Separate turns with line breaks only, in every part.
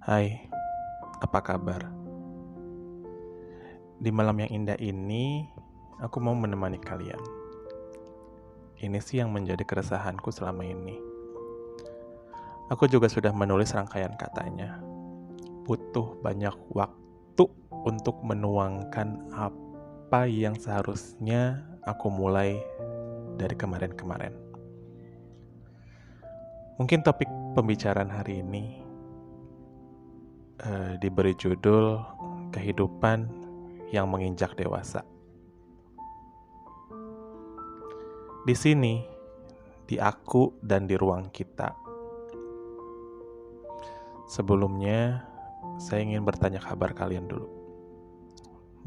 Hai, apa kabar? Di malam yang indah ini, aku mau menemani kalian. Ini sih yang menjadi keresahanku selama ini. Aku juga sudah menulis rangkaian katanya. Butuh banyak waktu untuk menuangkan apa yang seharusnya aku mulai dari kemarin-kemarin. Mungkin topik pembicaraan hari ini diberi judul Kehidupan yang Menginjak Dewasa. Di sini, di aku dan di ruang kita. Sebelumnya, saya ingin bertanya kabar kalian dulu.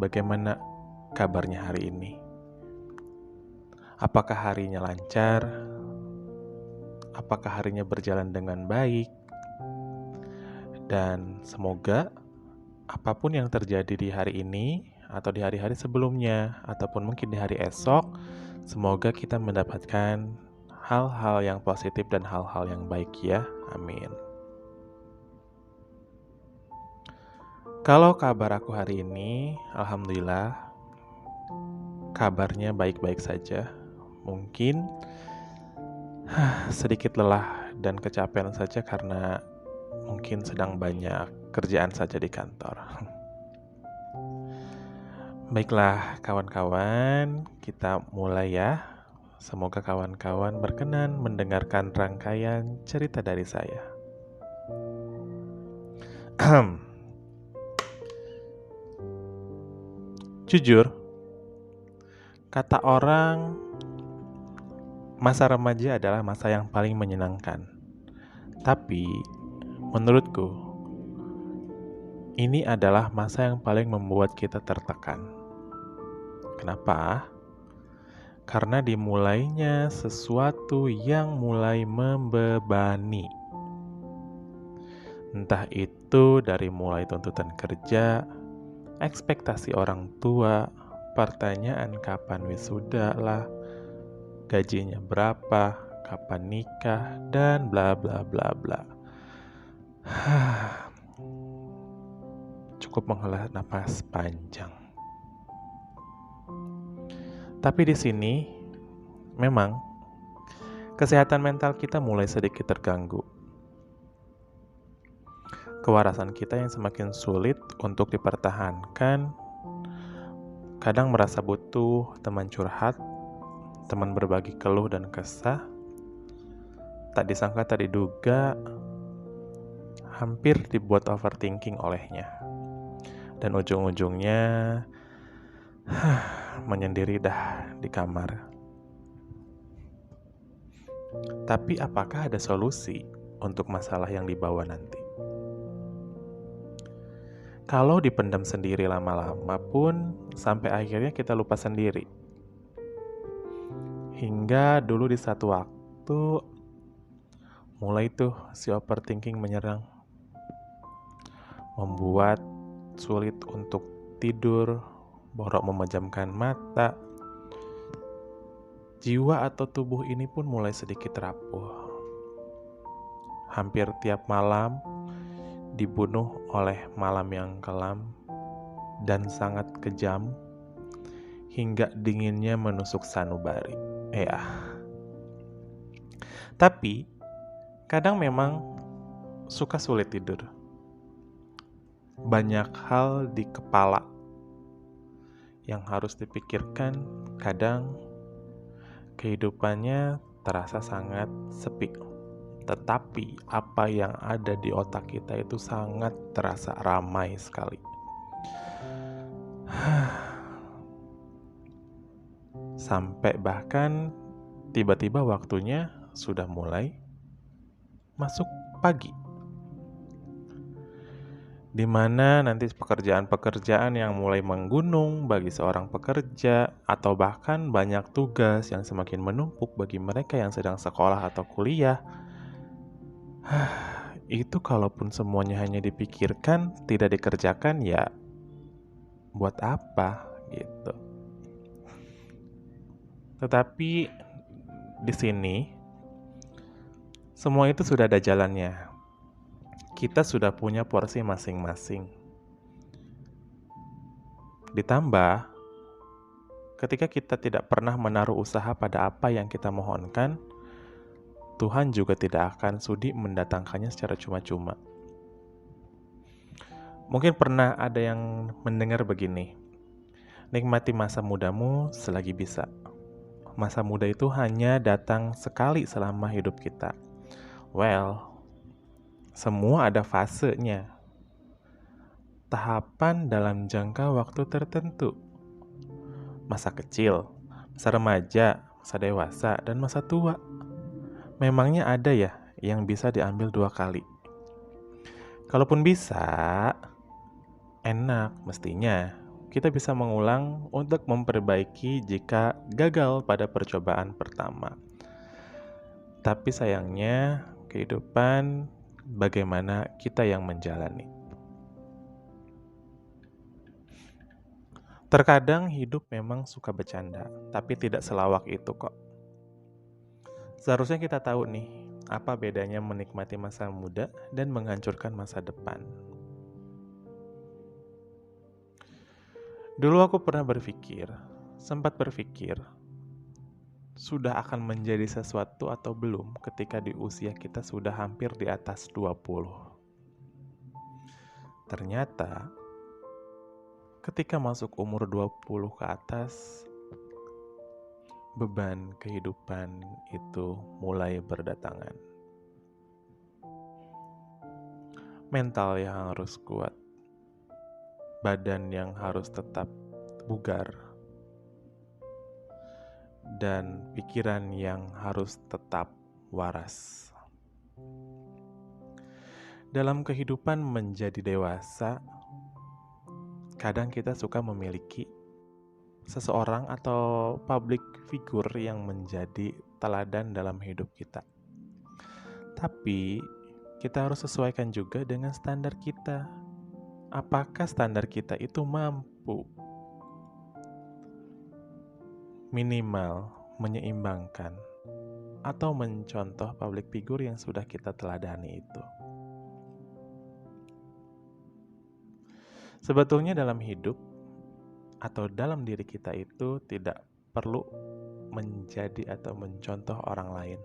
Bagaimana kabarnya hari ini? Apakah harinya lancar? Apakah harinya berjalan dengan baik? Dan semoga apapun yang terjadi di hari ini atau di hari-hari sebelumnya ataupun mungkin di hari esok, semoga kita mendapatkan hal-hal yang positif dan hal-hal yang baik ya. Amin. Kalau kabar aku hari ini, alhamdulillah, kabarnya baik-baik saja. Mungkin sedikit lelah dan kecapean saja karena mungkin sedang banyak kerjaan saja di kantor. Baiklah kawan-kawan, kita mulai ya. Semoga kawan-kawan berkenan mendengarkan rangkaian cerita dari saya. Jujur, kata orang, masa remaja adalah masa yang paling menyenangkan. Tapi, menurutku, ini adalah masa yang paling membuat kita tertekan. Kenapa? Karena dimulainya sesuatu yang mulai membebani. Entah itu dari mulai tuntutan kerja, ekspektasi orang tua, pertanyaan kapan wisuda lah, gajinya berapa, kapan nikah, dan bla bla bla bla. Cukup menghela napas panjang. Tapi di sini, memang kesehatan mental kita mulai sedikit terganggu. Kewarasan kita yang semakin sulit untuk dipertahankan, kadang merasa butuh teman curhat, teman berbagi keluh dan kesah. Tak disangka, tak diduga, hampir dibuat overthinking olehnya. Dan ujung-ujungnya menyendiri dah di kamar. Tapi apakah ada solusi untuk masalah yang dibawa nanti? Kalau dipendam sendiri lama-lama pun, sampai akhirnya kita lupa sendiri. Hingga dulu di satu waktu, mulai tuh si overthinking menyerang. Membuat sulit untuk tidur, borok memejamkan mata. Jiwa atau tubuh ini pun mulai sedikit rapuh. Hampir tiap malam dibunuh oleh malam yang kelam dan sangat kejam, hingga dinginnya menusuk sanubari. Tapi kadang memang suka sulit tidur. Banyak hal di kepala yang harus dipikirkan. Kadang kehidupannya terasa sangat sepi. Tetapi apa yang ada di otak kita itu sangat terasa ramai sekali. Sampai bahkan tiba-tiba waktunya sudah mulai masuk pagi, di mana nanti pekerjaan-pekerjaan yang mulai menggunung bagi seorang pekerja, atau bahkan banyak tugas yang semakin menumpuk bagi mereka yang sedang sekolah atau kuliah. Itu kalaupun semuanya hanya dipikirkan, tidak dikerjakan, ya buat apa gitu. Tetapi di sini semua itu sudah ada jalannya. kita sudah punya porsi masing-masing. Ditambah, ketika kita tidak pernah menaruh usaha pada apa yang kita mohonkan, Tuhan juga tidak akan sudi mendatangkannya secara cuma-cuma. Mungkin pernah ada yang mendengar begini, nikmati masa mudamu selagi bisa. Masa muda itu hanya datang sekali selama hidup kita. Well, semua ada fasenya. Tahapan dalam jangka waktu tertentu. Masa kecil, masa remaja, masa dewasa, dan masa tua. Memangnya ada ya yang bisa diambil 2 kali? Kalaupun bisa, enak mestinya. Kita bisa mengulang untuk memperbaiki jika gagal pada percobaan pertama. Tapi sayangnya, kehidupan bagaimana kita yang menjalani. Terkadang hidup memang suka bercanda, tapi tidak selawak itu kok. Seharusnya kita tahu nih, apa bedanya menikmati masa muda dan menghancurkan masa depan. Dulu aku pernah sempat berpikir, sudah akan menjadi sesuatu atau belum ketika di usia kita sudah hampir di atas 20. Ternyata, ketika masuk umur 20 ke atas, beban kehidupan itu mulai berdatangan. Mental yang harus kuat, badan yang harus tetap bugar, dan pikiran yang harus tetap waras. Dalam kehidupan menjadi dewasa, kadang kita suka memiliki seseorang atau public figure yang menjadi teladan dalam hidup kita. Tapi, kita harus sesuaikan juga dengan standar kita. Apakah standar kita itu mampu minimal menyeimbangkan atau mencontoh public figure yang sudah kita teladani itu? Sebetulnya dalam hidup atau dalam diri kita itu tidak perlu menjadi atau mencontoh orang lain.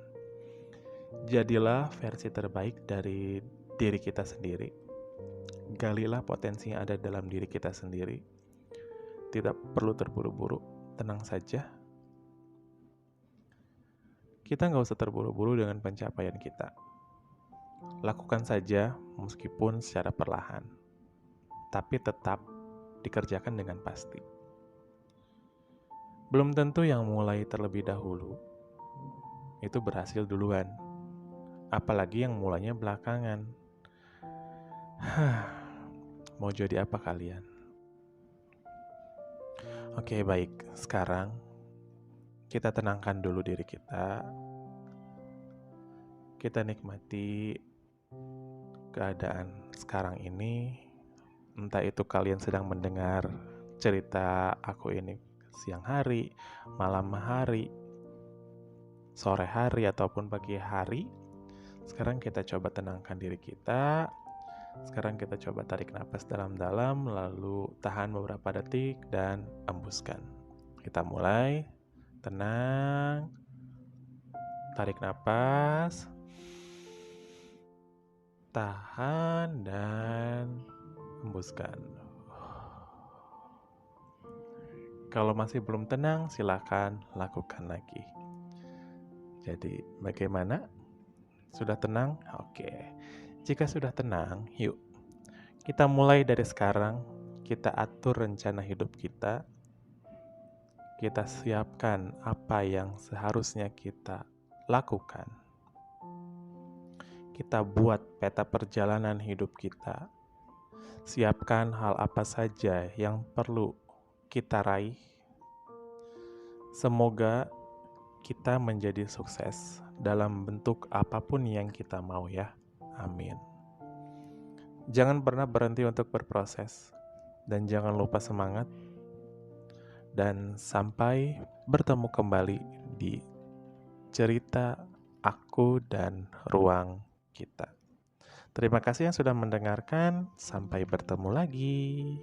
Jadilah versi terbaik dari diri kita sendiri. Galilah potensi yang ada dalam diri kita sendiri. Tidak perlu terburu-buru, tenang saja. Kita nggak usah terburu-buru dengan pencapaian kita. Lakukan saja meskipun secara perlahan, tapi tetap dikerjakan dengan pasti. Belum tentu yang mulai terlebih dahulu itu berhasil duluan, apalagi yang mulanya belakangan. Mau jadi apa kalian? Oke, baik. Sekarang kita tenangkan dulu diri kita. Kita nikmati keadaan sekarang ini. Entah itu kalian sedang mendengar cerita aku ini siang hari, malam hari, sore hari, ataupun pagi hari. Sekarang kita coba tenangkan diri kita. Sekarang kita coba tarik napas dalam-dalam, lalu tahan beberapa detik dan hembuskan. Kita mulai, tenang, tarik napas, tahan dan hembuskan. Kalau masih belum tenang, silakan lakukan lagi. Jadi, bagaimana? Sudah tenang? Oke. Jika sudah tenang, yuk kita mulai dari sekarang. Kita atur rencana hidup kita. Kita siapkan apa yang seharusnya kita lakukan. Kita buat peta perjalanan hidup kita. Siapkan hal apa saja yang perlu kita raih. Semoga kita menjadi sukses dalam bentuk apapun yang kita mau ya. Amin. Jangan pernah berhenti untuk berproses. Dan jangan lupa semangat. Dan sampai bertemu kembali di cerita aku dan ruang kita. Terima kasih yang sudah mendengarkan. Sampai bertemu lagi.